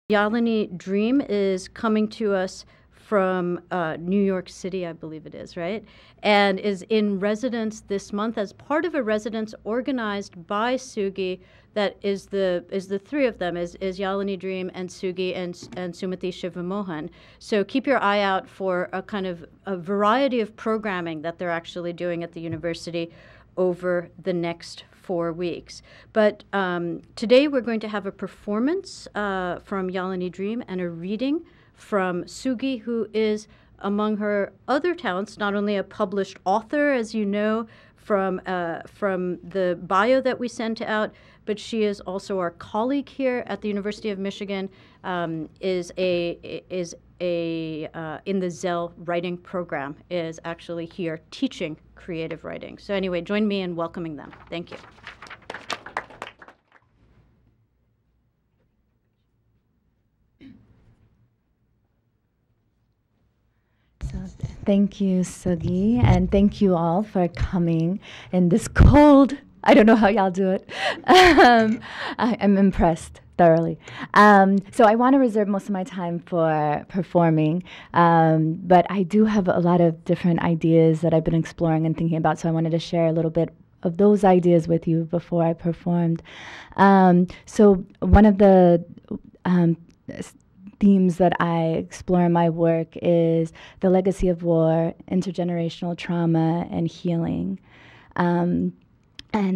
YaliniDream is coming to us from New York City, I believe it is, right? And is in residence this month as part of a residence organized by Sugi. That is the three of them, is YaliniDream and Sugi and Sumati Shivamohan. So keep your eye out for a kind of a variety of programming that they're actually doing at the university over the next 4 weeks. But today we're going to have a performance from YaliniDream and a reading from Sugi, who is, among her other talents, not only a published author, as you know from the bio that we sent out, but she is also our colleague here at the University of Michigan, is in the Zell writing program, is actually here teaching creative writing. So anyway, join me in welcoming them. Thank you. So thank you, Sugi, and thank you all for coming in this cold. I don't know how y'all do it. I'm impressed thoroughly. So I want to reserve most of my time for performing, but I do have a lot of different ideas that I've been exploring and thinking about, so I wanted to share a little bit of those ideas with you before I performed. So one of the themes that I explore in my work is the legacy of war, intergenerational trauma, and healing. And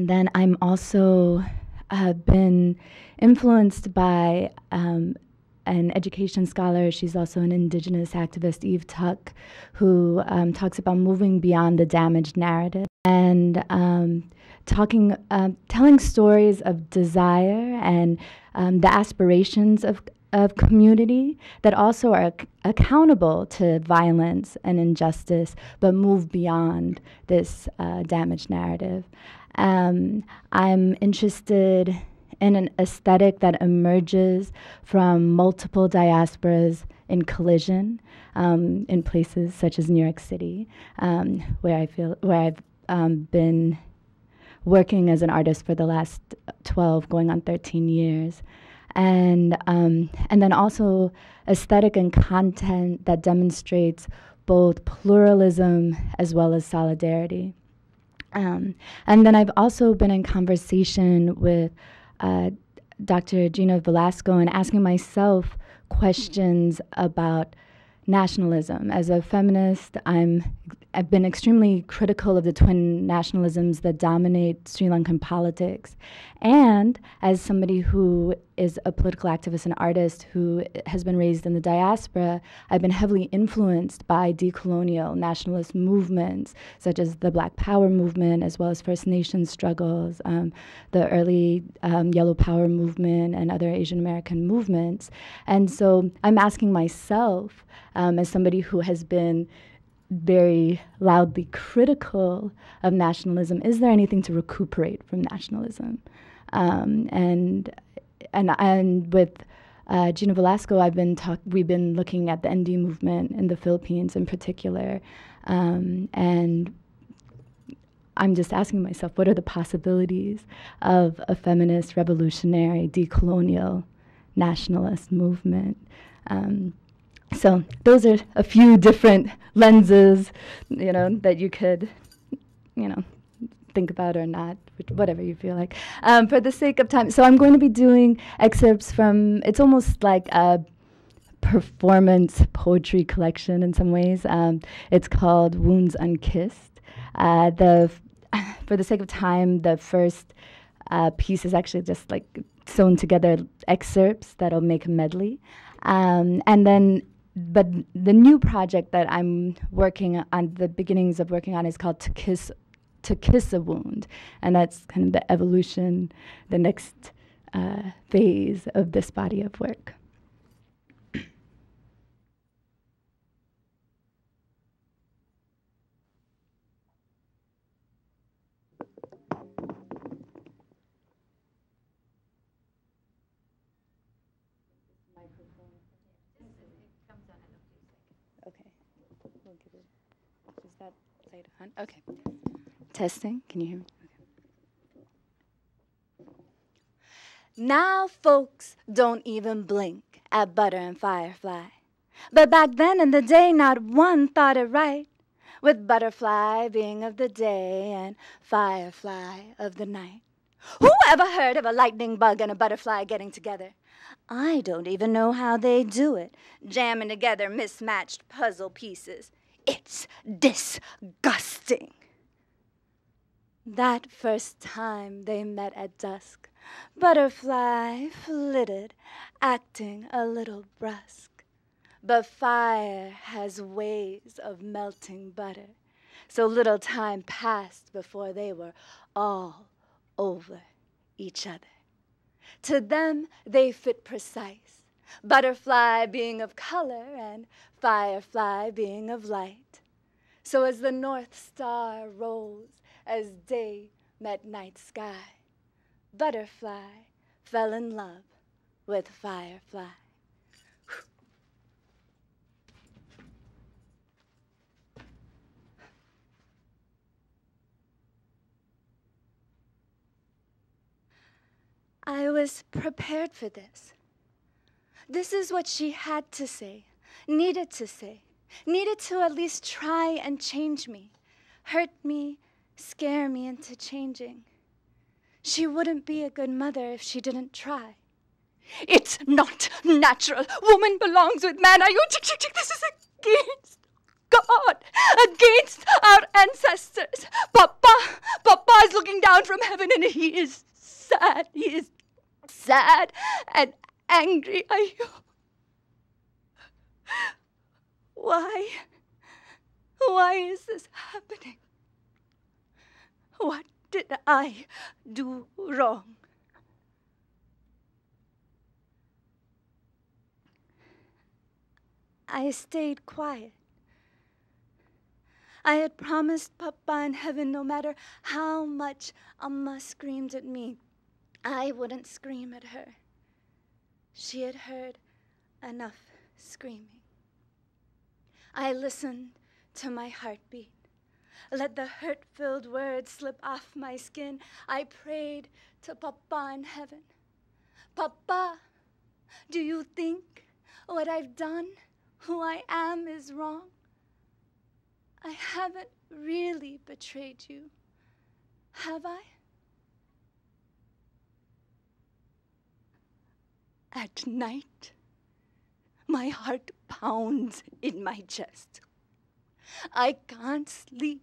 then I'm also been influenced by an education scholar. She's also an indigenous activist, Eve Tuck, who talks about moving beyond the damaged narrative and telling stories of desire and the aspirations of community that also are accountable to violence and injustice, but move beyond this damaged narrative. I'm interested in an aesthetic that emerges from multiple diasporas in collision in places such as New York City, where I've been working as an artist for the last 12, going on 13 years. And then also aesthetic and content that demonstrates both pluralism as well as solidarity. And then I've also been in conversation with Dr. Gina Velasco and asking myself questions about nationalism. As a feminist, I've been extremely critical of the twin nationalisms that dominate Sri Lankan politics. And as somebody who is a political activist and artist who has been raised in the diaspora, I've been heavily influenced by decolonial nationalist movements, such as the Black Power movement, as well as First Nations struggles, the early Yellow Power movement, and other Asian American movements. And so I'm asking myself, as somebody who has been very loudly critical of nationalism, is there anything to recuperate from nationalism? And with Gina Velasco, we've been looking at the ND movement in the Philippines in particular, and I'm just asking myself, what are the possibilities of a feminist, revolutionary, decolonial, nationalist movement? So those are a few different lenses, that you could, think about or not, whatever you feel like. For the sake of time, so I'm going to be doing excerpts from, it's almost like a performance poetry collection in some ways. It's called Wounds Unkissed. For the sake of time, the first piece is actually just like sewn together excerpts that'll make a medley. But the new project that I'm working on, the beginnings of working on, is called To Kiss a Wound. And that's kind of the evolution, the next phase of this body of work. Okay. Testing. Can you hear me? Okay. Now folks don't even blink at butter and firefly. But back then in the day, not one thought it right, with butterfly being of the day and firefly of the night. Who ever heard of a lightning bug and a butterfly getting together? I don't even know how they do it, jamming together mismatched puzzle pieces. It's disgusting. That first time they met at dusk, butterfly flitted, acting a little brusque. But fire has ways of melting butter, so little time passed before they were all over each other. To them they fit precise, butterfly being of color and firefly being of light. So as the North Star rose, as day met night sky, butterfly fell in love with firefly. I was prepared for this. This is what she had to say, needed to at least try and change me, hurt me, scare me into changing. She wouldn't be a good mother if she didn't try. It's not natural. Woman belongs with man. Are you? This is against God, against our ancestors. Papa is looking down from heaven and he is sad. He is sad and angry. Are you? Why? Why is this happening? What did I do wrong? I stayed quiet. I had promised Papa in heaven no matter how much Amma screamed at me, I wouldn't scream at her. She had heard enough screaming. I listened to my heartbeat. Let the hurt-filled words slip off my skin. I prayed to Papa in heaven. Papa, do you think what I've done, who I am, is wrong? I haven't really betrayed you, have I? At night, my heart pounds in my chest. I can't sleep.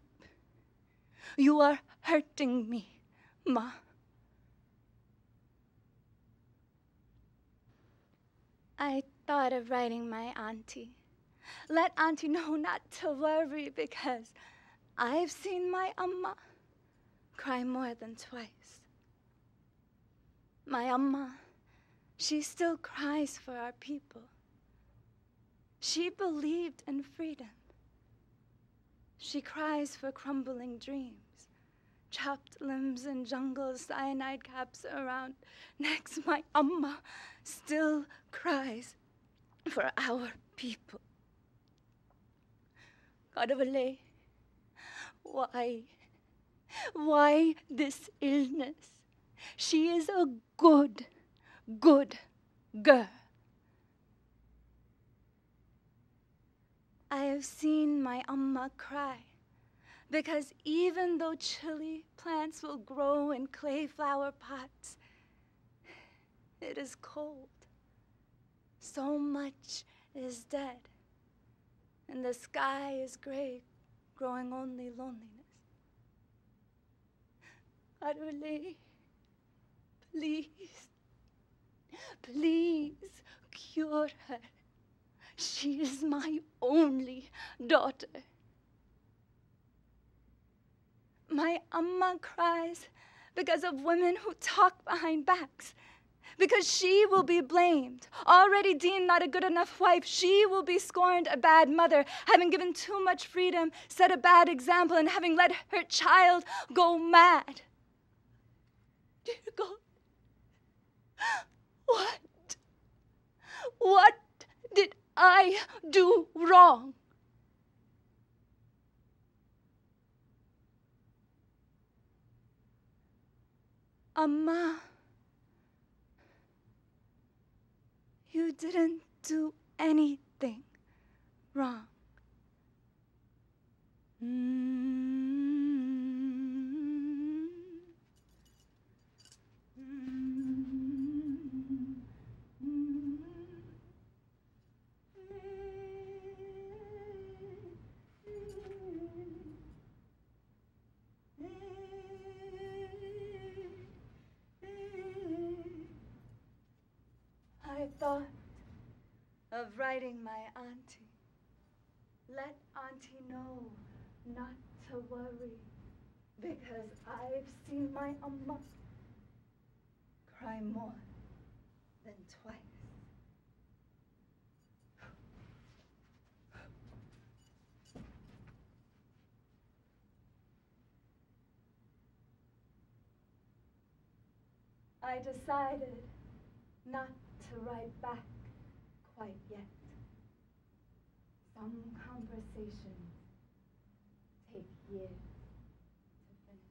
You are hurting me, Ma. I thought of writing my auntie. Let Auntie know not to worry because I've seen my Amma cry more than twice. My Amma, she still cries for our people. She believed in freedom. She cries for crumbling dreams, chopped limbs in jungles, cyanide caps around necks. My Amma still cries for our people. Kadavale, why this illness? She is a good girl. I have seen my Amma cry because even though chili plants will grow in clay flower pots, it is cold. So much is dead, and the sky is gray, growing only loneliness. Adole, please cure her. She is my only daughter. My Amma cries because of women who talk behind backs, because she will be blamed. Already deemed not a good enough wife, she will be scorned a bad mother, having given too much freedom, set a bad example, and having let her child go mad. Dear God, what did I do wrong? Amma, You didn't do anything wrong. I thought of writing my auntie. Let auntie know not to worry, because I've seen my amma cry more than twice. I decided not to write back quite yet. Some conversations take years to finish.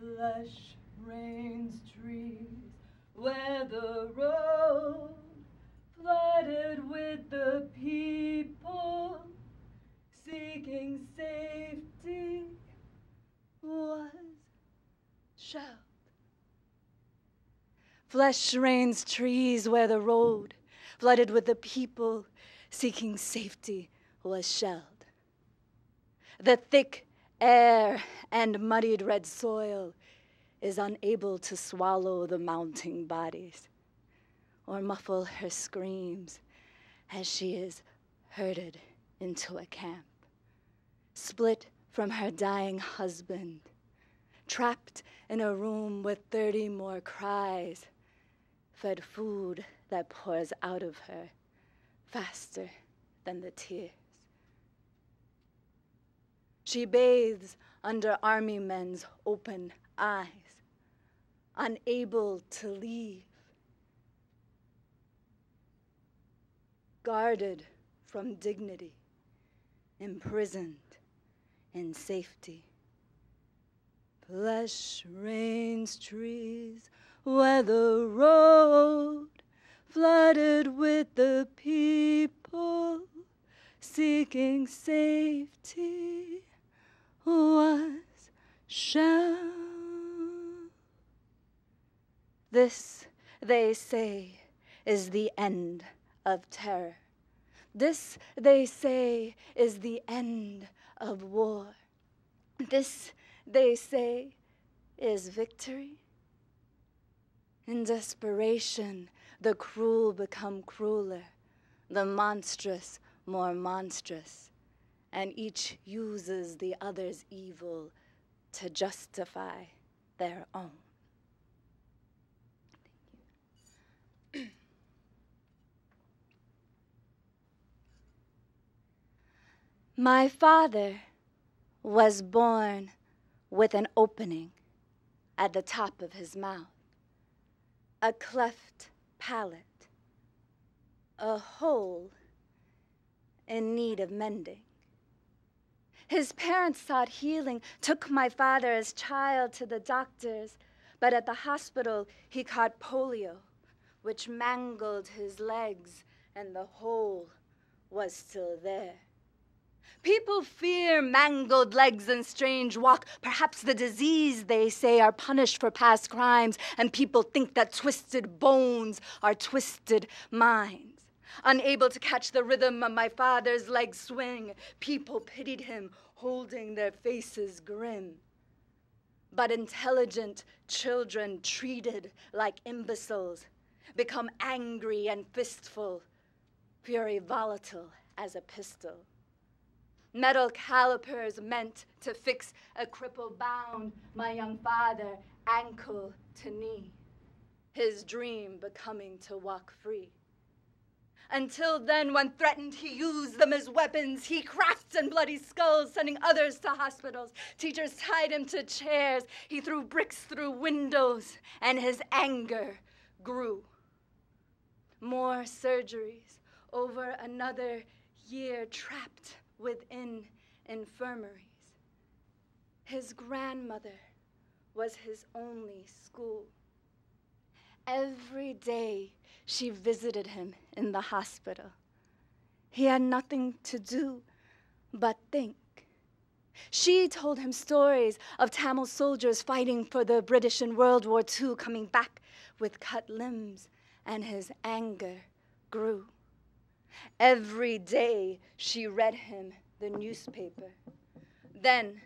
Lush rains, trees, where the road flooded with the people seeking safety was shelled. Flesh rains, trees, where the road flooded with the people seeking safety was shelled. The thick air and muddied red soil is unable to swallow the mounting bodies or muffle her screams as she is herded into a camp, split from her dying husband, trapped in a room with 30 more cries, fed food that pours out of her faster than the tears. She bathes under army men's open eyes, unable to leave, guarded from dignity, imprisoned in safety. Flesh rains, trees, where the road flooded with the people seeking safety was shelled. This, they say, is the end of terror. This, they say, is the end of war. This, they say, is victory. In desperation, the cruel become crueler, the monstrous more monstrous, and each uses the other's evil to justify their own. Thank you. My father was born with an opening at the top of his mouth, a cleft palate, a hole in need of mending. His parents sought healing, took my father as child to the doctors, but at the hospital he caught polio, which mangled his legs, and the hole was still there. People fear mangled legs and strange walk. Perhaps the disease, they say, are punished for past crimes, and people think that twisted bones are twisted minds. Unable to catch the rhythm of my father's leg swing, people pitied him, holding their faces grim. But intelligent children treated like imbeciles become angry and fistful, fury volatile as a pistol. Metal calipers meant to fix a cripple bound my young father ankle to knee, his dream becoming to walk free. Until then, when threatened, he used them as weapons. He cracked in bloody skulls, sending others to hospitals. Teachers tied him to chairs. He threw bricks through windows, and his anger grew. More surgeries over another year, trapped within infirmaries. His grandmother was his only school. Every day she visited him in the hospital. He had nothing to do but think. She told him stories of Tamil soldiers fighting for the British in World War II, coming back with cut limbs, and his anger grew. Every day she read him the newspaper. Then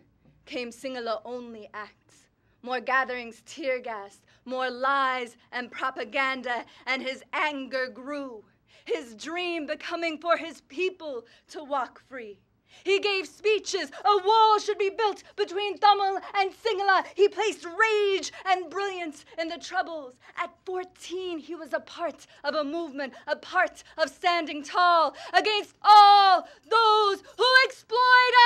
came Sinhala-only acts, more gatherings tear-gassed, more lies and propaganda, and his anger grew. His dream becoming for his people to walk free. He gave speeches, a wall should be built between Tamil and Sinhala. He placed rage and brilliance in the troubles. At 14, he was a part of a movement, a part of standing tall against all those who exploit us.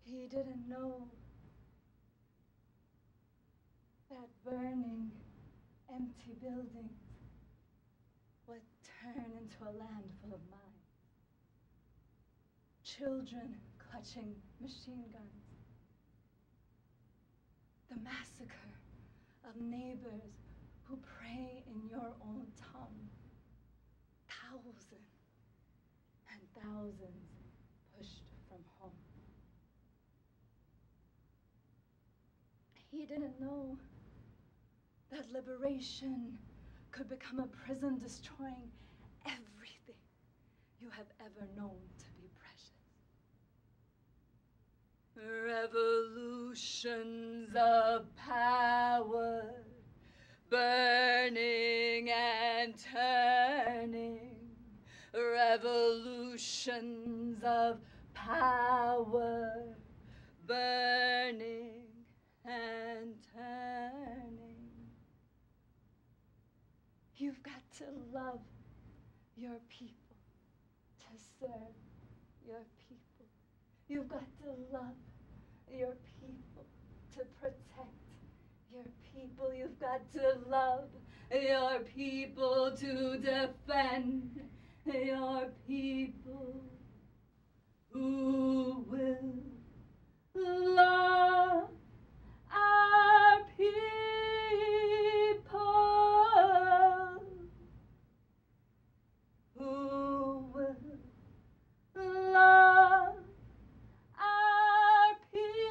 He didn't know that burning, empty buildings would turn into a land full of mines. Children clutching machine guns. The massacre of neighbors who pray in your own tongue. Thousands and thousands pushed from home. He didn't know that liberation could become a prison destroying everything you have ever known to be precious. Revolutions of power, burning and turning. Revolutions of power, burning and turning. You've got to love your people, to serve your people. You've got to love your people, to protect your people. You've got to love your people, to defend your people. Who will love our people? Who will love our people?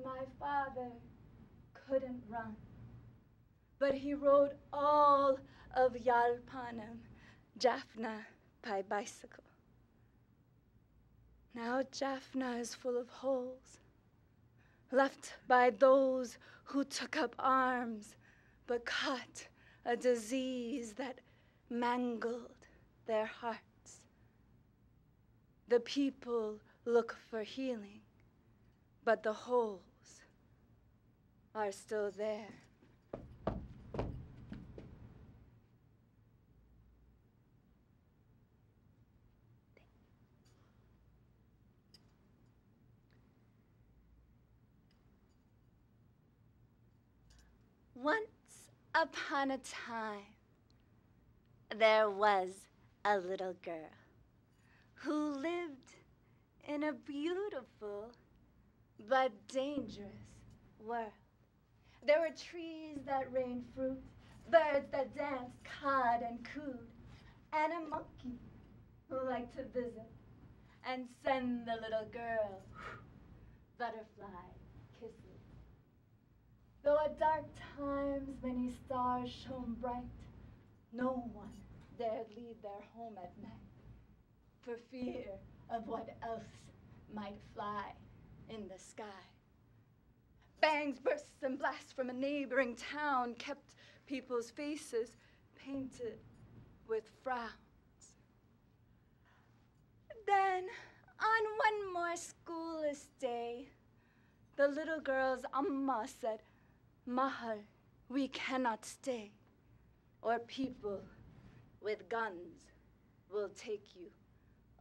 My father couldn't run, but he rode all of Yalpanam, Jaffna, by bicycle. Now Jaffna is full of holes, left by those who took up arms but caught a disease that mangled their hearts. The people look for healing, but the holes are still there. Once upon a time, there was a little girl who lived in a beautiful but dangerous world. There were trees that rained fruit, birds that danced, cawed and cooed, and a monkey who liked to visit and send the little girl butterfly kisses. Though at dark times many stars shone bright, No one dared leave their home at night for fear of what else might fly in the sky. Bangs, bursts, and blasts from a neighboring town kept people's faces painted with frowns. Then, on one more schoolless day, the little girl's amma said, "Mahal, we cannot stay, or people with guns will take you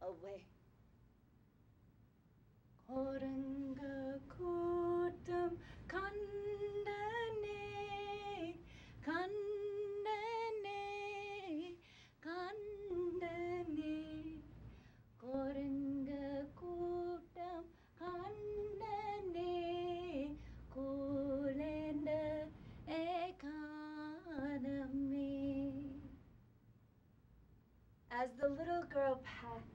away." Koranga kutam kandane, kandane, kandane. Koranga kutam kandane, kulenda ekaname. As the little girl packed,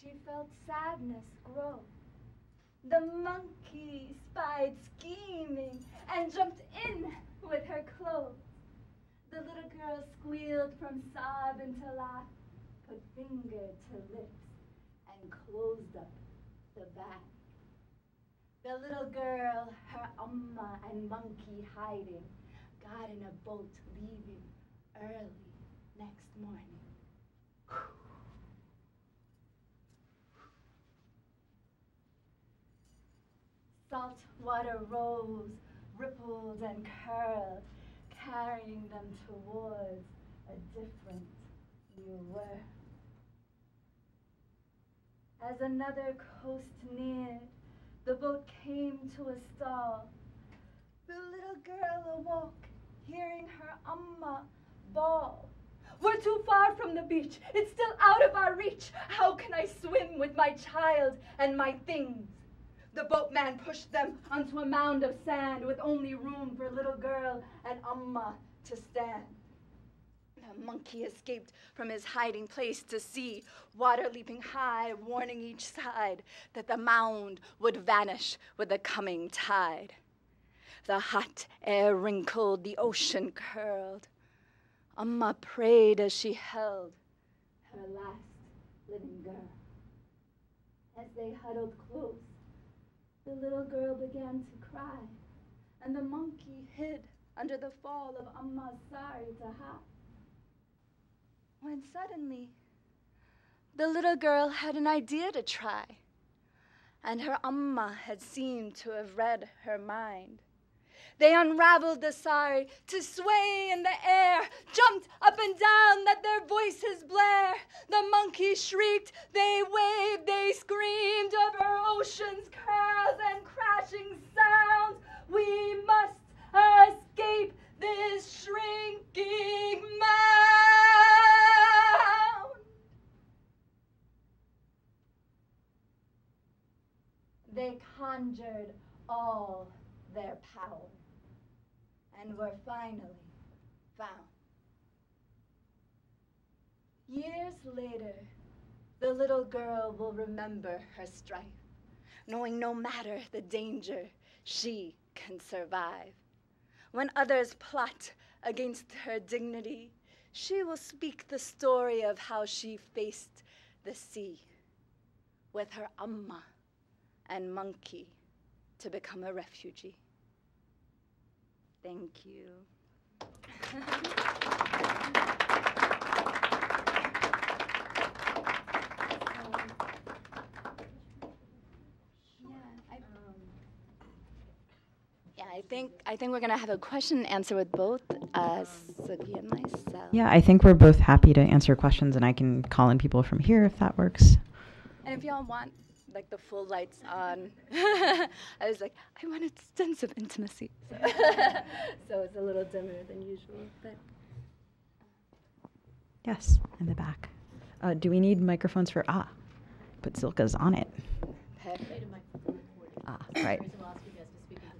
she felt sadness grow. The monkey spied scheming and jumped in with her clothes. The little girl squealed from sobbing to laugh, put finger to lips, and closed up the bag. The little girl, her amma and monkey hiding, got in a boat leaving early next morning. Salt water rose, rippled, and curled, carrying them towards a different new world. As another coast neared, the boat came to a stall. The little girl awoke, hearing her amma bawl. "We're too far from the beach. It's still out of our reach. How can I swim with my child and my things?" The boatman pushed them onto a mound of sand with only room for little girl and amma to stand. The monkey escaped from his hiding place to see, water leaping high, warning each side that the mound would vanish with the coming tide. The hot air wrinkled, the ocean curled. Amma prayed as she held her last living girl. As they huddled close, the little girl began to cry, and the monkey hid under the fall of Amma's sari to hide. When suddenly, the little girl had an idea to try, and her Amma had seemed to have read her mind. They unraveled the sari to sway in the air, jumped up and down, let their voices blare. The monkey shrieked, they waved, they screamed over ocean's curls and crashing sounds. We must escape this shrinking mound. They conjured all their power and were finally found. Years later, the little girl will remember her strife, knowing no matter the danger, she can survive. When others plot against her dignity, she will speak the story of how she faced the sea with her amma and monkey to become a refugee. Thank you. I think we're gonna have a question and answer with both Sugi and myself. Yeah, I think we're both happy to answer questions, and I can call in people from here if that works. And if y'all want like the full lights on, I was like, I want a sense of intimacy. So it's a little dimmer than usual, but. Yes, in the back. Do we need microphones for but Zilka's on it. Right.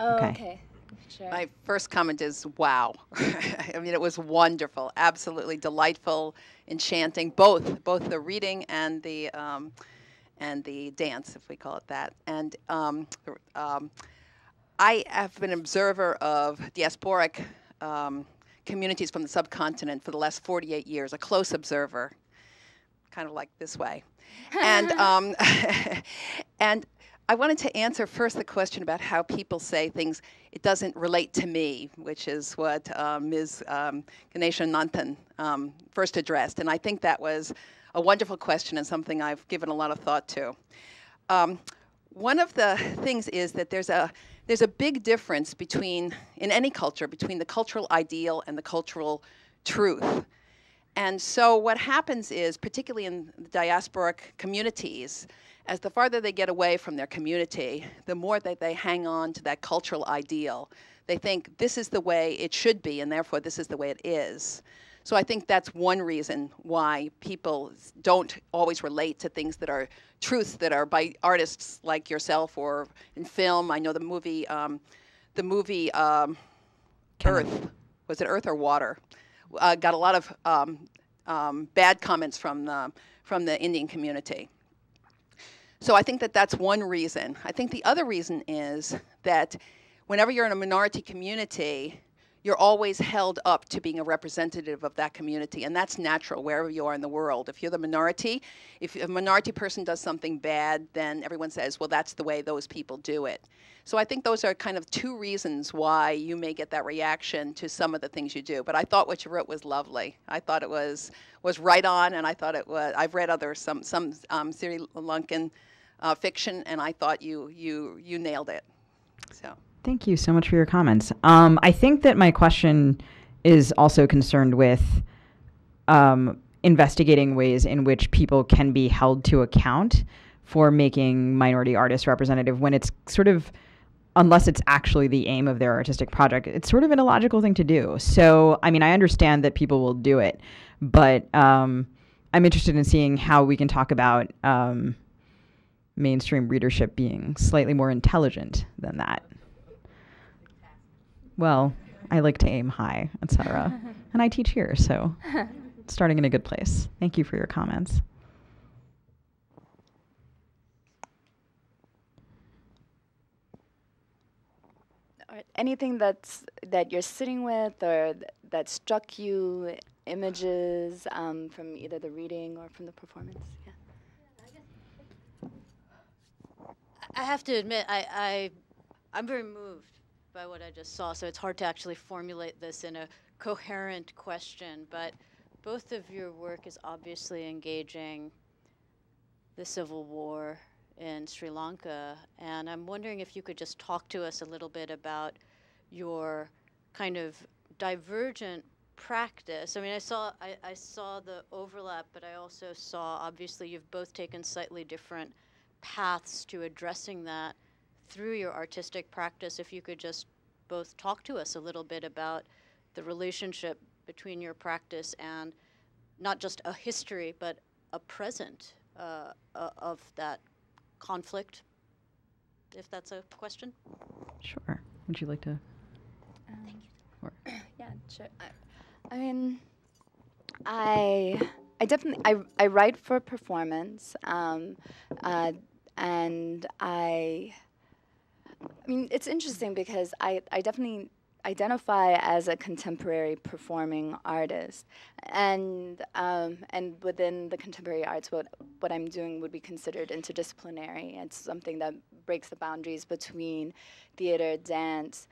Oh, Okay. okay. Sure. My first comment is, wow. I mean, it was wonderful, absolutely delightful, enchanting, both the reading and the dance, if we call it that. And I have been an observer of diasporic communities from the subcontinent for the last 48 years, a close observer, kind of like this way. And, and I wanted to answer first the question about how people say things, it doesn't relate to me, which is what Ms. Ganesha Nandan first addressed. And I think that was a wonderful question and something I've given a lot of thought to. One of the things is that there's a big difference between, in any culture, between the cultural ideal and the cultural truth. And so what happens is, particularly in the diasporic communities, as the farther they get away from their community, the more that they hang on to that cultural ideal. They think this is the way it should be, and therefore this is the way it is. So I think that's one reason why people don't always relate to things that are truths that are by artists like yourself or in film. I know the movie Earth, was it Earth or Water? Got a lot of bad comments from the Indian community. So I think that that's one reason. I think the other reason is that whenever you're in a minority community, you're always held up to being a representative of that community, and that's natural wherever you are in the world. If you're the minority, if a minority person does something bad, then everyone says, well, that's the way those people do it. So I think those are kind of two reasons why you may get that reaction to some of the things you do. But I thought what you wrote was lovely. I thought it was right on, and I thought it was. I've read some Sri Lankan fiction, and I thought you nailed it. So. Thank you so much for your comments. I think that my question is also concerned with investigating ways in which people can be held to account for making minority artists representative when it's sort of, unless it's actually the aim of their artistic project, it's sort of an illogical thing to do. So, I mean, I understand that people will do it, but I'm interested in seeing how we can talk about mainstream readership being slightly more intelligent than that. Well, I like to aim high, etc. And I teach here, so starting in a good place. Thank you for your comments. Anything that you're sitting with or that struck you, images from either the reading or from the performance? Yeah. I have to admit, I'm very moved by what I just saw, so it's hard to actually formulate this in a coherent question, but both of your work is obviously engaging the civil war in Sri Lanka, and I'm wondering if you could just talk to us a little bit about your kind of divergent practice. I mean, I saw the overlap, but I also saw, obviously, you've both taken slightly different paths to addressing that through your artistic practice. If you could just both talk to us a little bit about the relationship between your practice and not just a history, but a present of that conflict, if that's a question. Sure. Would you like to? Yeah, sure. I mean, I definitely I write for performance, and I mean, it's interesting because I definitely identify as a contemporary performing artist, and within the contemporary arts, what I'm doing would be considered interdisciplinary. It's something that breaks the boundaries between theater, dance,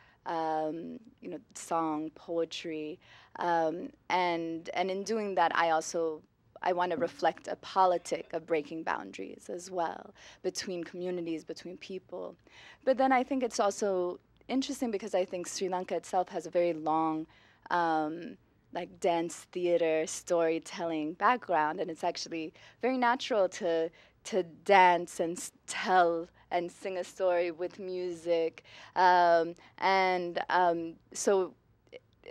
song, poetry, and in doing that, I want to reflect a politic of breaking boundaries as well between communities, between people. But then I think it's also interesting because I think Sri Lanka itself has a very long dance, theater, storytelling background, and it's actually very natural to dance and tell and sing a story with music. So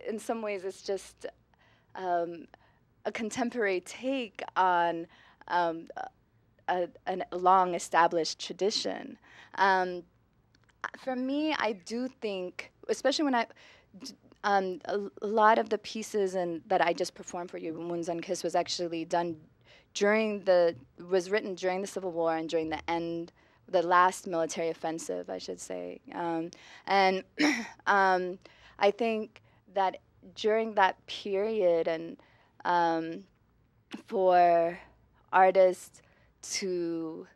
in some ways it's just a contemporary take on a long established tradition. For me, I do think, especially when a lot of the pieces that I just performed for you, Wounds and Kiss, was actually done was written during the Civil War and during the last military offensive, I should say. I think that during that period, and for artists to,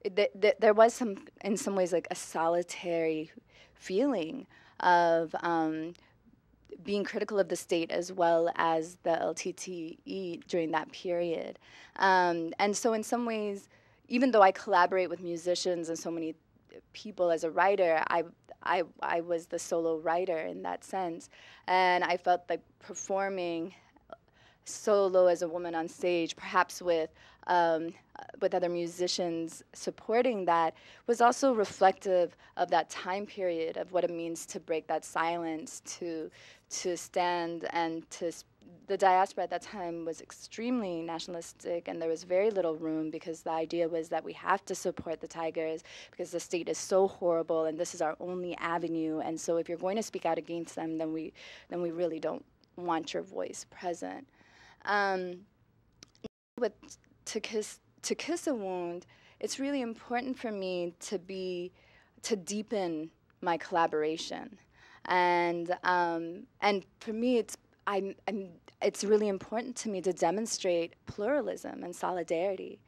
there was some, in some ways, like a solitary feeling of being critical of the state as well as the LTTE during that period. And so in some ways, even though I collaborate with musicians and so many people as a writer, I was the solo writer in that sense. And I felt like performing solo as a woman on stage, perhaps with other musicians supporting that, was also reflective of that time period, of what it means to break that silence, to stand and to. The diaspora at that time was extremely nationalistic, and there was very little room, because the idea was that we have to support the Tigers because the state is so horrible and this is our only avenue. And so if you're going to speak out against them, then we really don't want your voice present. With To Kiss a Wound, it's really important for me to deepen my collaboration, and for me, it's really important to me to demonstrate pluralism and solidarity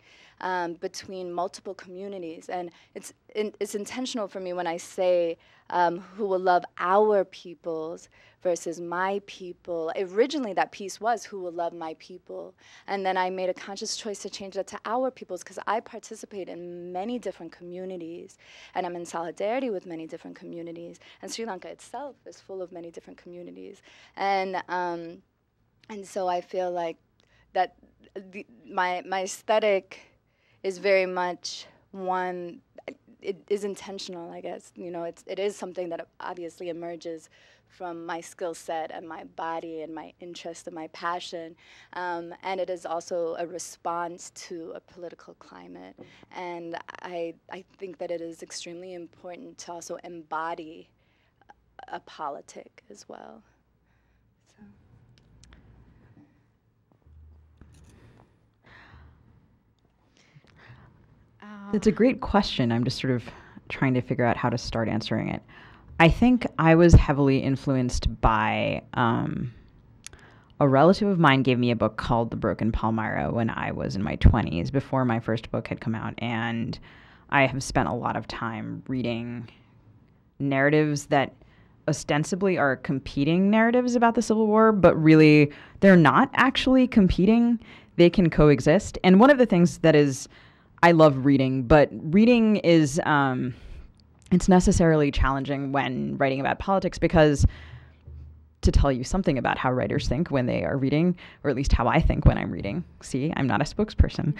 between multiple communities. And it's intentional for me when I say who will love our peoples versus my people. Originally, that piece was who will love my people. And then I made a conscious choice to change that to our peoples, because I participate in many different communities, and I'm in solidarity with many different communities. And Sri Lanka itself is full of many different communities. And so I feel like that my aesthetic is very much one. It is intentional, I guess. You know, it is something that obviously emerges from my skill set and my body and my interest and my passion, and it is also a response to a political climate. And I think that it is extremely important to also embody a politic as well. So. It's a great question. I'm just sort of trying to figure out how to start answering it. I think I was heavily influenced by a relative of mine gave me a book called The Broken Palmyra when I was in my 20s, before my first book had come out. And I have spent a lot of time reading narratives that ostensibly are competing narratives about the Civil War, but really they're not actually competing. They can coexist. And one of the things that is, I love reading, but reading is, it's necessarily challenging when writing about politics, because to tell you something about how writers think when they are reading, or at least how I think when I'm reading, see, I'm not a spokesperson.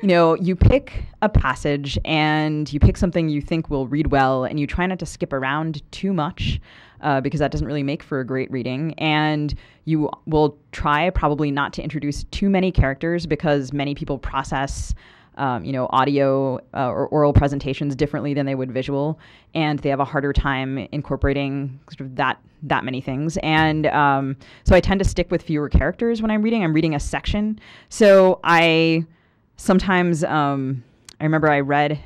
You know, you pick a passage and you pick something you think will read well, and you try not to skip around too much, because that doesn't really make for a great reading. And you will try probably not to introduce too many characters, because many people process audio or oral presentations differently than they would visual, and they have a harder time incorporating sort of that many things. And so I tend to stick with fewer characters when I'm reading. I'm reading a section. So I sometimes, I remember I read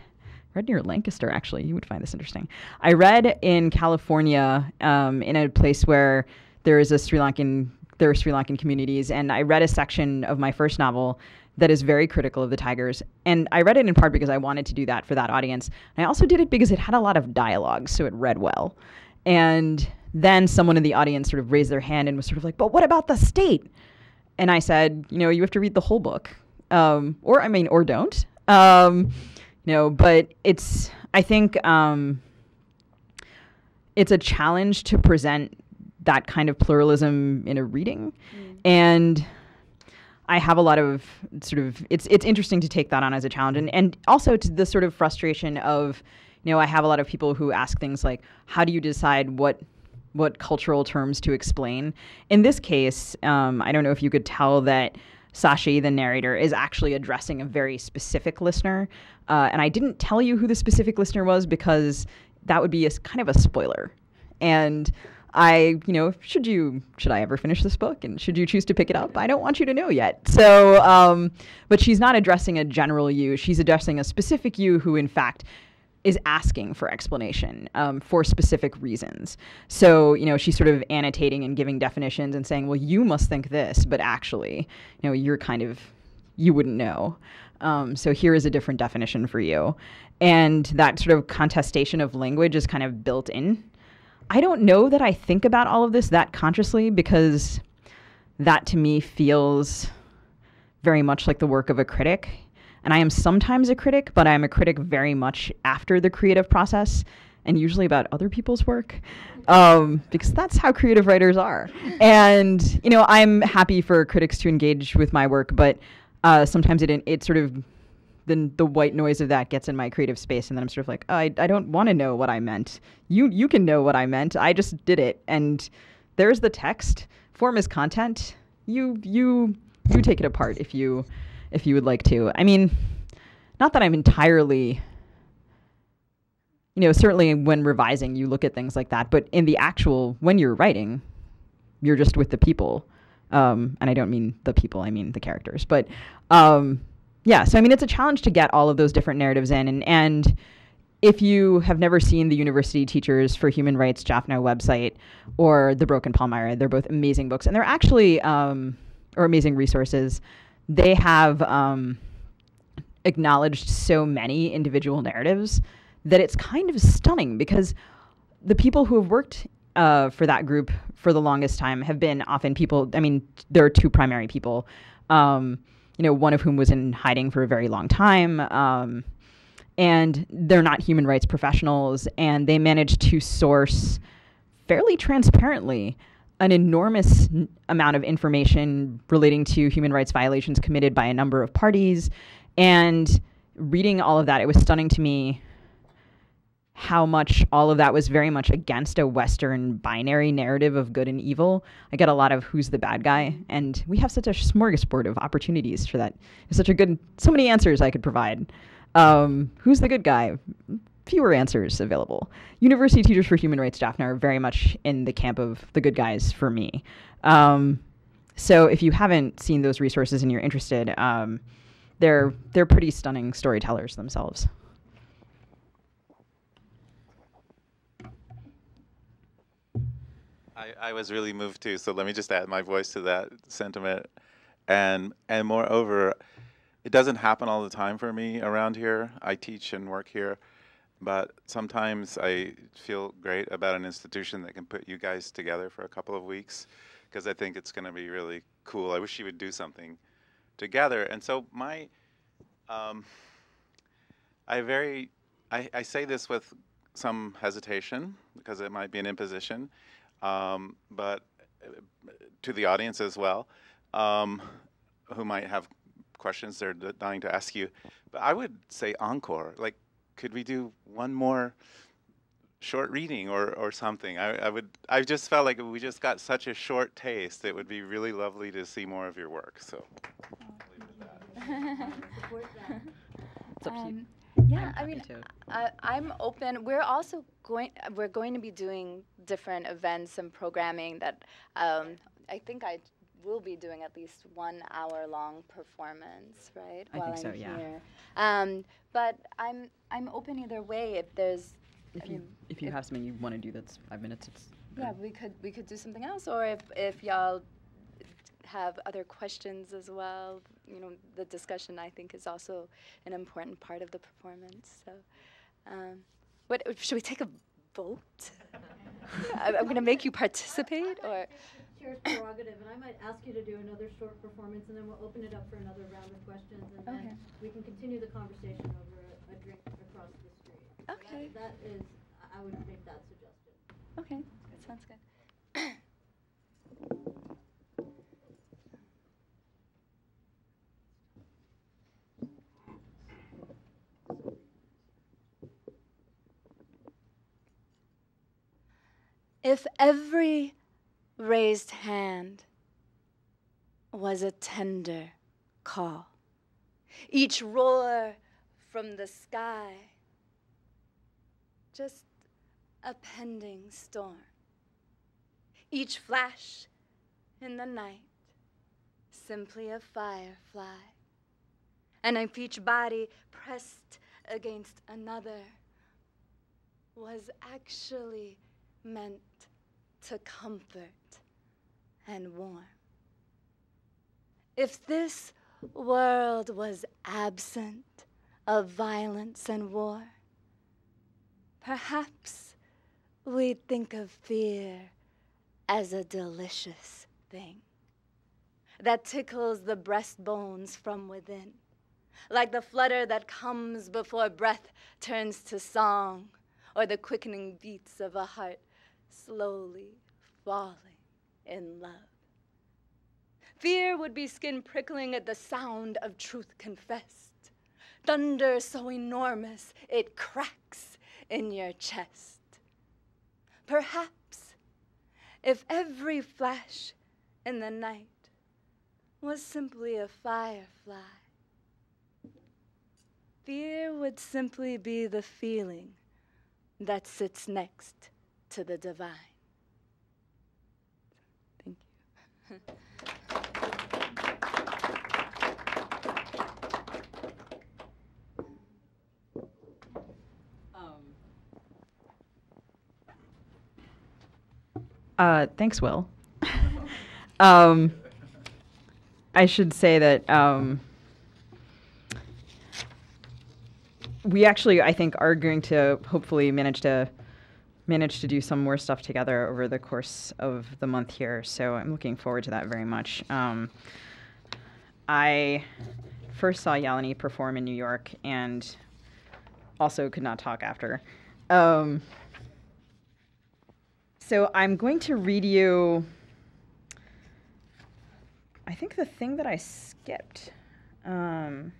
near Lancaster, actually. You would find this interesting. I read in California, in a place where there are Sri Lankan communities, and I read a section of my first novel that is very critical of the Tigers. And I read it in part because I wanted to do that for that audience. And I also did it because it had a lot of dialogue, so it read well. And then someone in the audience sort of raised their hand and was sort of like, but what about the state? And I said, you have to read the whole book. Or don't. But I think it's a challenge to present that kind of pluralism in a reading. And I have a lot of sort of, it's interesting to take that on as a challenge. And also to the sort of frustration of, I have a lot of people who ask things like, how do you decide what cultural terms to explain? In this case, I don't know if you could tell that Sashi, the narrator, is actually addressing a very specific listener. And I didn't tell you who the specific listener was because that would be a kind of a spoiler. And should I ever finish this book, and should you choose to pick it up, I don't want you to know yet. So, but she's not addressing a general you. She's addressing a specific you who, in fact, is asking for explanation for specific reasons. So, she's sort of annotating and giving definitions and saying, well, you must think this, but actually, you wouldn't know. So here is a different definition for you. And that sort of contestation of language is kind of built in. I don't know that I think about all of this that consciously, because that to me feels very much like the work of a critic. And I am sometimes a critic, but I'm a critic very much after the creative process, and usually about other people's work, because that's how creative writers are. And, I'm happy for critics to engage with my work, but sometimes it sort of, then the white noise of that gets in my creative space, and then I'm sort of like, oh, I don't want to know what I meant. You can know what I meant. I just did it. And there's the text. Form is content. You take it apart if you would like to. I mean, not that I'm entirely, certainly when revising, you look at things like that. But in the actual, when you're writing, you're just with the people. And I don't mean the people, I mean the characters. But yeah, so I mean, it's a challenge to get all of those different narratives in. And if you have never seen the University Teachers for Human Rights Jaffna website or The Broken Palmyra, they're both amazing books. And they're actually, or amazing resources. They have acknowledged so many individual narratives that it's kind of stunning, because the people who have worked for that group for the longest time have been often people, I mean, there are two primary people, one of whom was in hiding for a very long time, and they're not human rights professionals, and they managed to source fairly transparently an enormous amount of information relating to human rights violations committed by a number of parties. And reading all of that, it was stunning to me how much all of that was very much against a Western binary narrative of good and evil. I get a lot of who's the bad guy, and we have such a smorgasbord of opportunities for that. There's so many answers I could provide. Who's the good guy? Fewer answers available. University Teachers for Human Rights Jaffna are very much in the camp of the good guys for me. So if you haven't seen those resources and you're interested, they're pretty stunning storytellers themselves. I was really moved too, so let me just add my voice to that sentiment. And moreover, it doesn't happen all the time for me around here. I teach and work here. But sometimes I feel great about an institution that can put you guys together for a couple of weeks, because I think it's going to be really cool. I wish you would do something together. And so I say this with some hesitation, because it might be an imposition, but to the audience as well, who might have questions they're dying to ask you. But I would say encore. Like, could we do one more short reading or something? I just felt like we just got such a short taste. It would be really lovely to see more of your work. So I'll leave it at that. It's up to you. Yeah, I mean, I'm open. We're going to be doing different events and programming that I think I will be doing at least 1 hour long performance, right? I think so, yeah. Here. But I'm open either way. If there's if you have something you want to do that's 5 minutes, it's yeah, we could do something else, or if y'all have other questions as well, the discussion I think is also an important part of the performance. So, what should we take a vote? I'm going to make you participate, or. Chair's prerogative, and I might ask you to do another short performance, and then we'll open it up for another round of questions, and then we can continue the conversation over a drink across the street. Okay. So that is, I would make that suggestion. Okay, that sounds good. If every raised hand was a tender call, each roar from the sky just a pending storm, each flash in the night simply a firefly, and if each body pressed against another was actually meant to comfort and warm. If this world was absent of violence and war, perhaps we'd think of fear as a delicious thing that tickles the breastbones from within, like the flutter that comes before breath turns to song, or the quickening beats of a heart slowly falling in love. Fear would be skin prickling at the sound of truth confessed, thunder so enormous it cracks in your chest. Perhaps if every flash in the night was simply a firefly, fear would simply be the feeling that sits next to the divine. Thank you. Thanks, Will. I should say that we actually, I think, are going to hopefully manage to do some more stuff together over the course of the month here. So I'm looking forward to that very much. I first saw Yalini perform in New York and also could not talk after. So I'm going to read you, I think, the thing that I skipped. But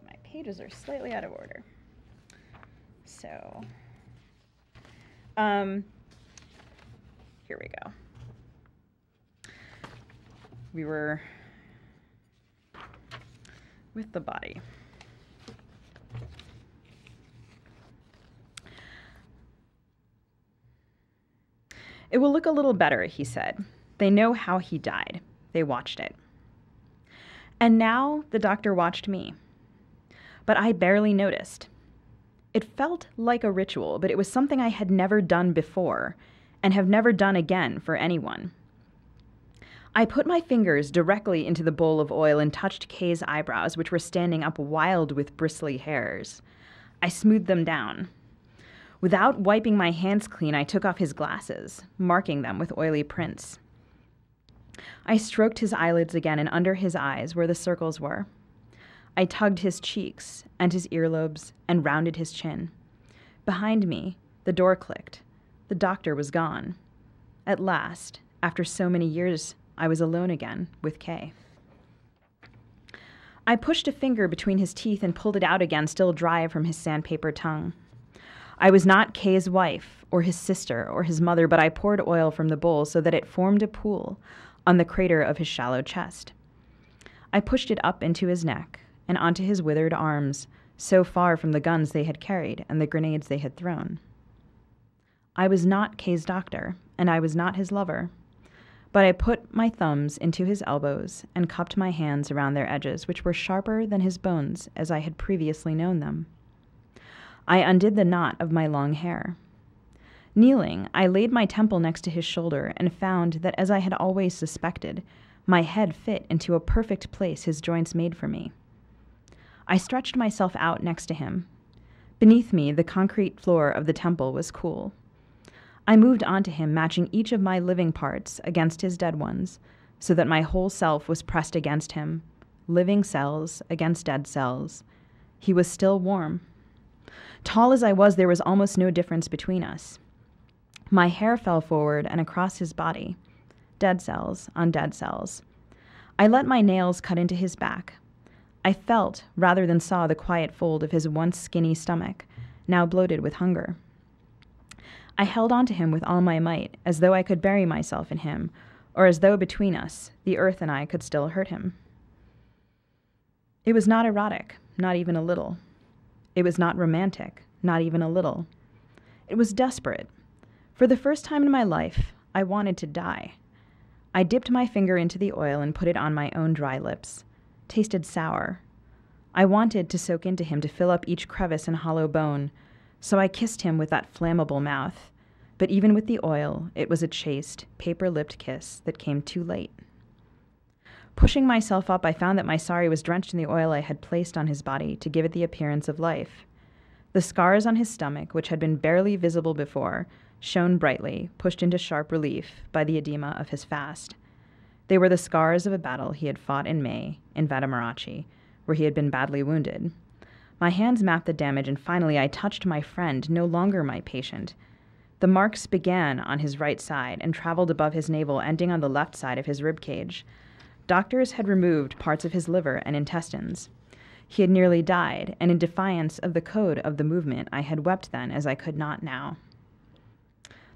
my pages are slightly out of order. So, here we go. We were with the body. It will look a little better, he said. They know how he died. They watched it. And now the doctor watched me. But I barely noticed. It felt like a ritual, but it was something I had never done before and have never done again for anyone. I put my fingers directly into the bowl of oil and touched Kay's eyebrows, which were standing up wild with bristly hairs. I smoothed them down. Without wiping my hands clean, I took off his glasses, marking them with oily prints. I stroked his eyelids again and under his eyes where the circles were. I tugged his cheeks and his earlobes and rounded his chin. Behind me, the door clicked. The doctor was gone. At last, after so many years, I was alone again with Kay. I pushed a finger between his teeth and pulled it out again, still dry from his sandpaper tongue. I was not Kay's wife or his sister or his mother, but I poured oil from the bowl so that it formed a pool on the crater of his shallow chest. I pushed it up into his neck and onto his withered arms, so far from the guns they had carried and the grenades they had thrown. I was not Kay's doctor, and I was not his lover, but I put my thumbs into his elbows and cupped my hands around their edges, which were sharper than his bones as I had previously known them. I undid the knot of my long hair. Kneeling, I laid my temple next to his shoulder and found that, as I had always suspected, my head fit into a perfect place his joints made for me. I stretched myself out next to him. Beneath me, the concrete floor of the temple was cool. I moved onto him, matching each of my living parts against his dead ones, so that my whole self was pressed against him, living cells against dead cells. He was still warm. Tall as I was, there was almost no difference between us. My hair fell forward and across his body, dead cells on dead cells. I let my nails cut into his back. I felt, rather than saw, the quiet fold of his once skinny stomach, now bloated with hunger. I held onto him with all my might, as though I could bury myself in him, or as though between us, the earth and I could still hurt him. It was not erotic, not even a little. It was not romantic, not even a little. It was desperate. For the first time in my life, I wanted to die. I dipped my finger into the oil and put it on my own dry lips. Tasted sour. I wanted to soak into him to fill up each crevice and hollow bone, so I kissed him with that flammable mouth. But even with the oil, it was a chaste, paper-lipped kiss that came too late. Pushing myself up, I found that my sari was drenched in the oil I had placed on his body to give it the appearance of life. The scars on his stomach, which had been barely visible before, shone brightly, pushed into sharp relief by the edema of his fast. They were the scars of a battle he had fought in May in Vadamarachi, where he had been badly wounded. My hands mapped the damage, and finally I touched my friend, no longer my patient. The marks began on his right side and traveled above his navel, ending on the left side of his rib cage. Doctors had removed parts of his liver and intestines. He had nearly died, and in defiance of the code of the movement, I had wept then as I could not now.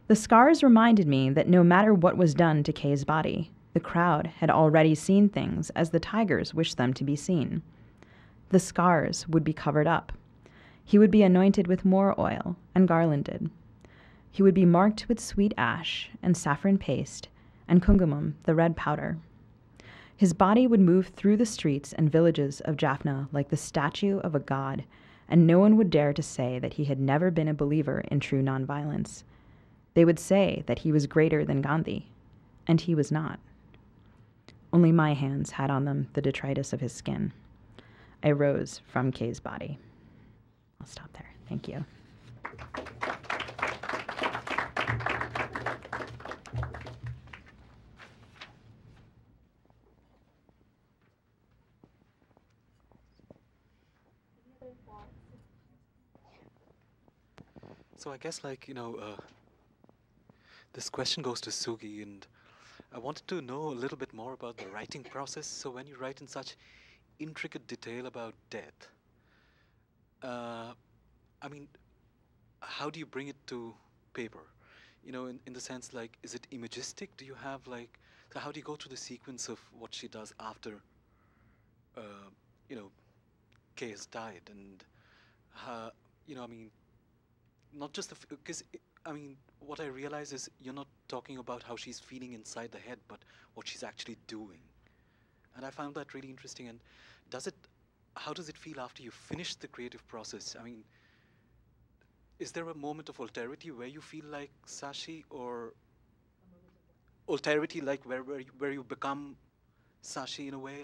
The scars reminded me that no matter what was done to Kay's body, the crowd had already seen things as the tigers wished them to be seen. The scars would be covered up. He would be anointed with more oil and garlanded. He would be marked with sweet ash and saffron paste and kungumam, the red powder. His body would move through the streets and villages of Jaffna like the statue of a god, and no one would dare to say that he had never been a believer in true nonviolence. They would say that he was greater than Gandhi, and he was not. Only my hands had on them the detritus of his skin. I rose from Kay's body. I'll stop there. Thank you. So I guess, this question goes to Sugi, and I wanted to know a little bit more about the writing process. So when you write in such intricate detail about death, how do you bring it to paper? In the sense, is it imagistic? Do you have, so how do you go through the sequence of what she does after, Kay has died? And, not just because, what I realize is you're not talking about how she's feeling inside the head, but what she's actually doing. And I found that really interesting. And how does it feel after you finish the creative process? Is there a moment of alterity where you feel like Sashi, or alterity where you become Sashi in a way,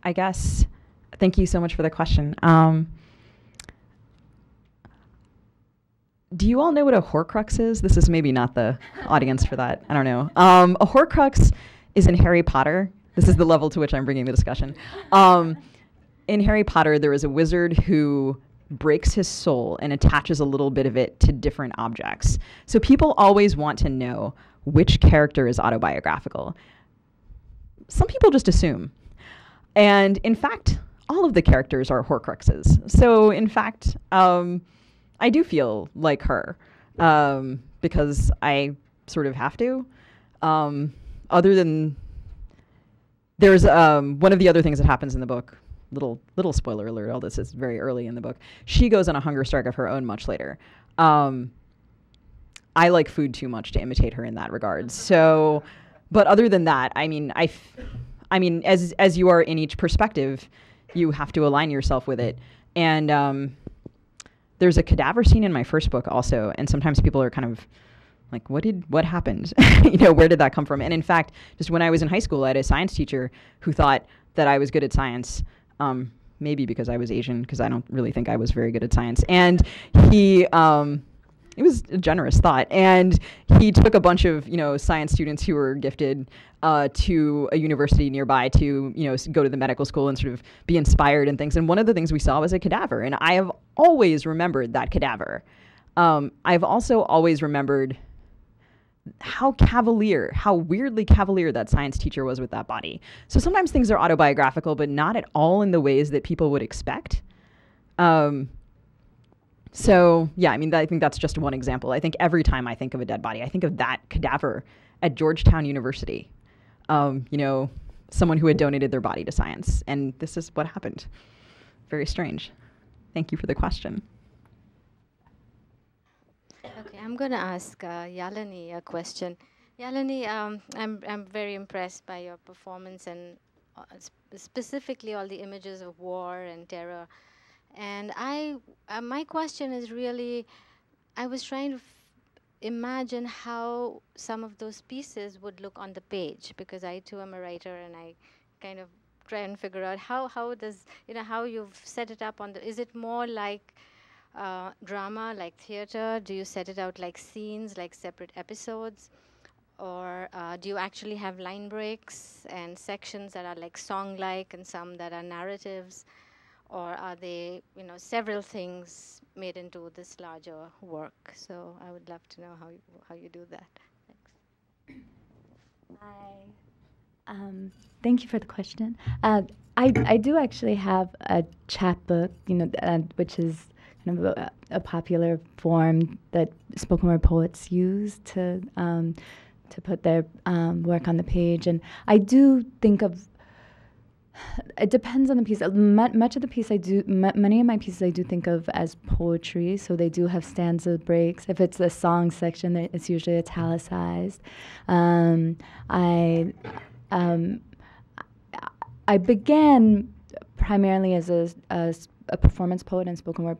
I guess, thank you so much for the question. Do you all know what a Horcrux is? This is maybe not the audience for that. I don't know. A Horcrux is in Harry Potter. This is the level to which I'm bringing the discussion. In Harry Potter, there is a wizard who breaks his soul and attaches a little bit of it to different objects. So people always want to know which character is autobiographical. Some people just assume. And in fact, all of the characters are Horcruxes. So in fact, I do feel like her, because I sort of have to. Other than, there's one of the other things that happens in the book, little spoiler alert, all this is very early in the book. She goes on a hunger strike of her own much later. I like food too much to imitate her in that regard. So, but other than that, as you are in each perspective, you have to align yourself with it. And there's a cadaver scene in my first book also, and sometimes people are kind of like, what happened? Where did that come from? And in fact, just when I was in high school, I had a science teacher who thought that I was good at science, maybe because I was Asian, because I don't really think I was very good at science. And he, it was a generous thought. And he took a bunch of, science students who were gifted to a university nearby to, go to the medical school and sort of be inspired and things. And one of the things we saw was a cadaver. And I have always remembered that cadaver. I've also always remembered how weirdly cavalier that science teacher was with that body. So sometimes things are autobiographical, but not at all in the ways that people would expect. So yeah, I think that's just one example. I think every time I think of a dead body, I think of that cadaver at Georgetown University. Someone who had donated their body to science. And this is what happened. Very strange. Thank you for the question. Okay, I'm going to ask Yalini a question. Yalini, I'm very impressed by your performance and specifically all the images of war and terror. And my question is really, I was trying to imagine how some of those pieces would look on the page, because I too am a writer, and I kind of try and figure out how does, how you've set it up on the, is it more like drama, like theater? Do you set it out like scenes, like separate episodes? Or do you actually have line breaks and sections that are like song-like and some that are narratives? Or are they, several things made into this larger work? So I would love to know how you do that. Thanks. Thank you for the question. I do actually have a chapbook, which is kind of a popular form that spoken word poets use to put their work on the page. And I do think of, it depends on the piece. Much of the piece I do, many of my pieces I do think of as poetry, so they do have stanza breaks. If it's a song section, it's usually italicized. I began primarily as a performance poet and spoken word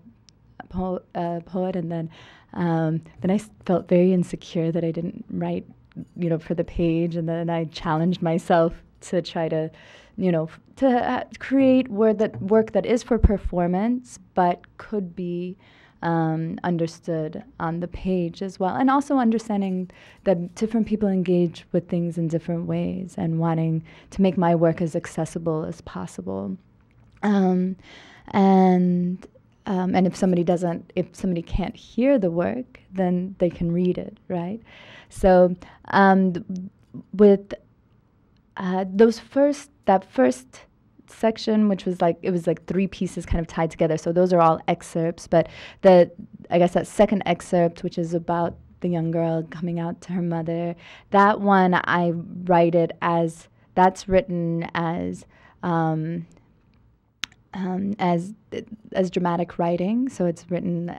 poet, and then I felt very insecure that I didn't write, for the page, and then I challenged myself to try to, create work that is for performance, but could be understood on the page as well, and also understanding that different people engage with things in different ways, and wanting to make my work as accessible as possible. And if somebody can't hear the work, then they can read it, right? So with that first section, which was like, it was like 3 pieces kind of tied together. So those are all excerpts, but I guess that second excerpt, which is about the young girl coming out to her mother, that one I write it as, that's written as dramatic writing, so it's written,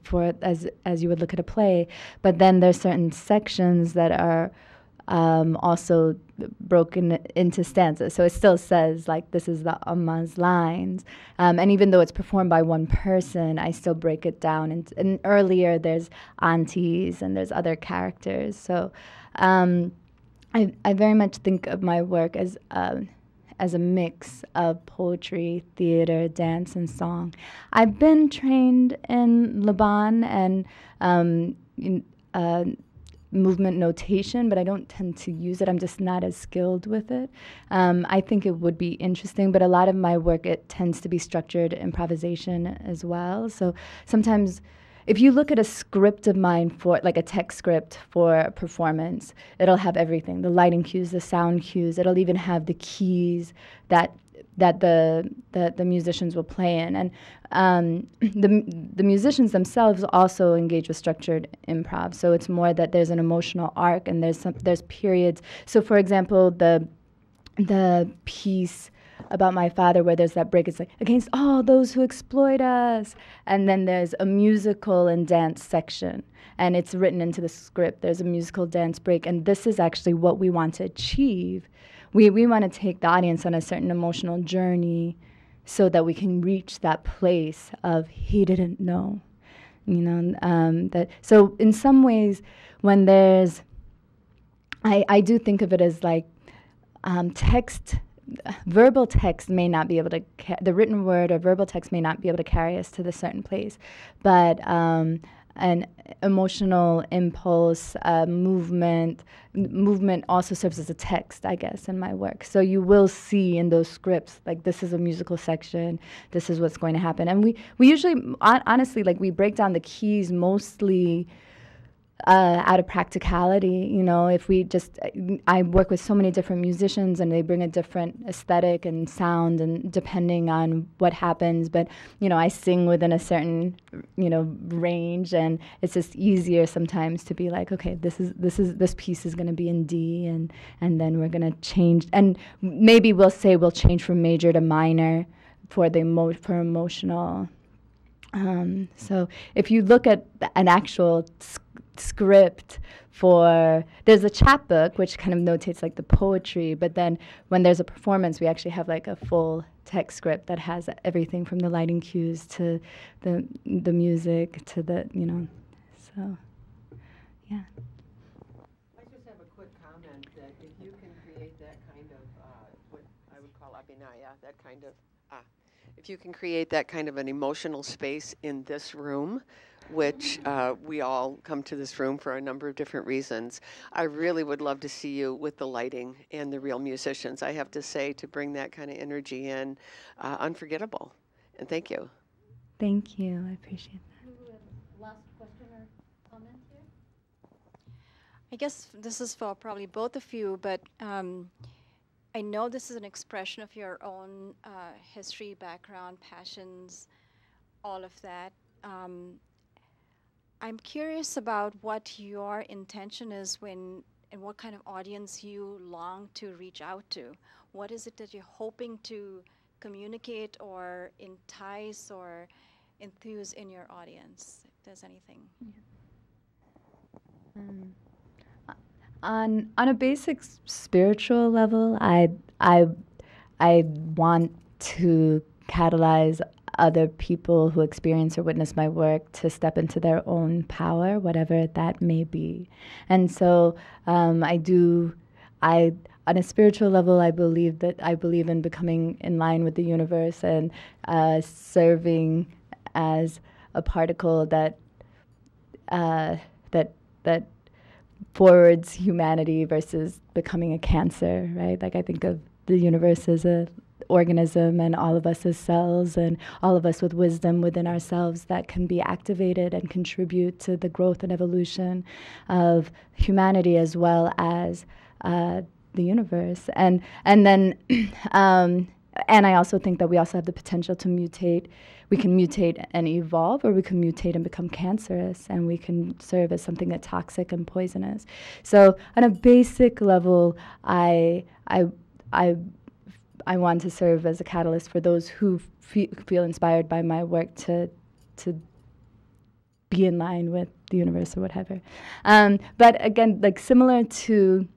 for as you would look at a play. But then there's certain sections that are also broken into stanzas. So it still says, like, this is the Amma's lines. And even though it's performed by one person, I still break it down. And earlier there's aunties and there's other characters. So I very much think of my work as a mix of poetry, theater, dance, and song. I've been trained in Laban and movement notation, but I don't tend to use it. I'm just not as skilled with it. I think it would be interesting, but a lot of my work, it tends to be structured improvisation as well. So sometimes if you look at a script of mine, for like a text script for a performance, it'll have everything: the lighting cues, the sound cues. It'll even have the keys that the musicians will play in. And the musicians themselves also engage with structured improv. So it's more that there's an emotional arc, and there's periods. So for example, the piece about my father, where there's that break, it's like, against all those who exploit us. And then there's a musical and dance section, and it's written into the script. There's a musical dance break, and this is actually what we want to achieve. We want to take the audience on a certain emotional journey so that we can reach that place of he didn't know, that. So in some ways, when there's, I do think of it as like verbal text may not be able to, the written word or verbal text may not be able to carry us to the certain place, but an emotional impulse, movement also serves as a text, I guess, in my work. So you will see in those scripts, like, this is a musical section, this is what's going to happen. And we usually, honestly, like, we break down the keys mostly out of practicality. If we just, I work with so many different musicians, and they bring a different aesthetic and sound, and depending on what happens, but I sing within a certain range, and it's just easier sometimes to be like, okay, this piece is going to be in D, and then we're going to change, and maybe we'll change from major to minor for for emotional. So if you look at an actual script for, there's a chapbook which kind of notates like the poetry, but then when there's a performance, we actually have like a full text script that has everything from the lighting cues to the music to the, so yeah. I just have a quick comment that if you can create that kind of what I would call abhinaya, that kind of if you can create that kind of an emotional space in this room, which we all come to this room for a number of different reasons, I really would love to see you with the lighting and the real musicians. I have to say, to bring that kind of energy in, unforgettable. And thank you. Thank you. I appreciate that. Last question or comment here? I guess this is for probably both of you, but I know this is an expression of your own history, background, passions, all of that. I'm curious about what your intention is and what kind of audience you long to reach out to. What is it that you're hoping to communicate or entice or enthuse in your audience, if there's anything? On a basic spiritual level, I want to catalyze other people who experience or witness my work to step into their own power, whatever that may be. And so on a spiritual level, I believe in becoming in line with the universe and serving as a particle that forwards humanity versus becoming a cancer, right? Like I think of the universe as a organism and all of us as cells and all of us with wisdom within ourselves that can be activated and contribute to the growth and evolution of humanity as well as the universe. And then and I also think that we also have the potential to mutate. We can mutate and evolve, or we can mutate and become cancerous, and we can serve as something that's toxic and poisonous. So on a basic level, I want to serve as a catalyst for those who feel inspired by my work to be in line with the universe or whatever. But again, like similar to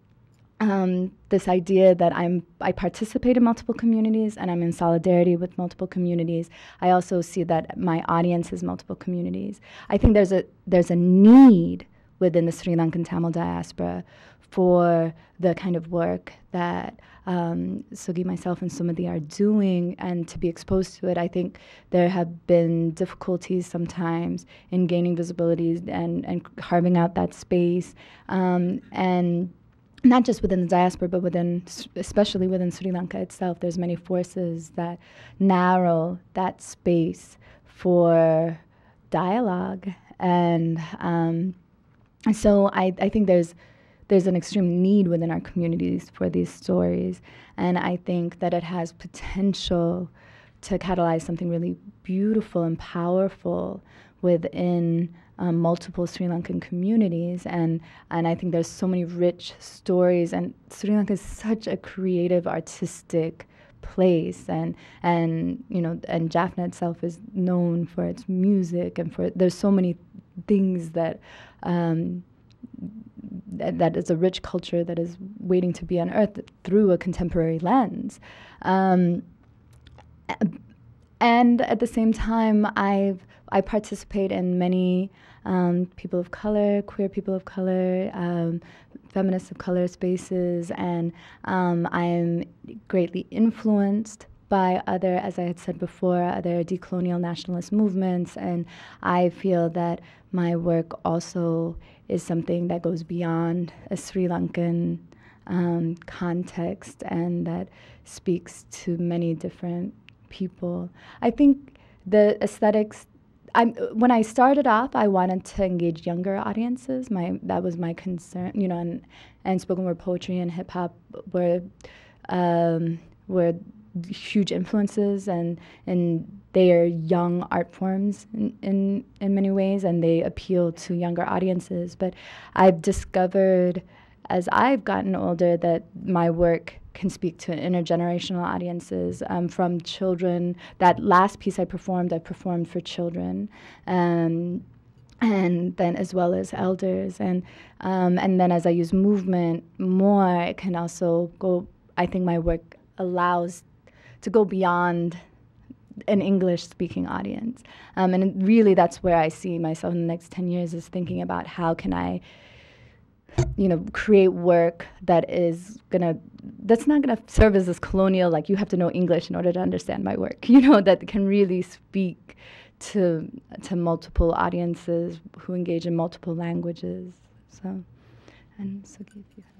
this idea that I participate in multiple communities and I'm in solidarity with multiple communities. I also see that my audience is multiple communities. I think there's a need within the Sri Lankan Tamil diaspora for the kind of work that Sugi, myself, and Sumati are doing, and to be exposed to it. I think there have been difficulties sometimes in gaining visibility and carving out that space, and not just within the diaspora, but especially within Sri Lanka itself. There's many forces that narrow that space for dialogue, and so I think there's an extreme need within our communities for these stories, and I think that it has potential to catalyze something really beautiful and powerful within multiple Sri Lankan communities, and I think there's so many rich stories, and Sri Lanka is such a creative, artistic place, and Jaffna itself is known for its music, and there's so many things that that is a rich culture that is waiting to be unearthed through a contemporary lens. And at the same time, I participate in many people of color, queer people of color, feminists of color spaces, and I'm greatly influenced by other, as I had said before, other decolonial nationalist movements, and I feel that my work also is something that goes beyond a Sri Lankan context and that speaks to many different people. I think the aesthetics, when I started off, I wanted to engage younger audiences. That was my concern, and spoken word poetry and hip hop were huge influences, and they are young art forms in many ways, and they appeal to younger audiences. But I've discovered as I've gotten older that my work can speak to intergenerational audiences, from children. That last piece I performed for children. and then as well as elders. And then as I use movement more, it can also go, I think my work allows to go beyond an English-speaking audience. And really that's where I see myself in the next 10 years, is thinking about how can I, create work that's not gonna serve as this colonial, like you have to know English in order to understand my work, that can really speak to multiple audiences who engage in multiple languages. So, and Sugi, if you have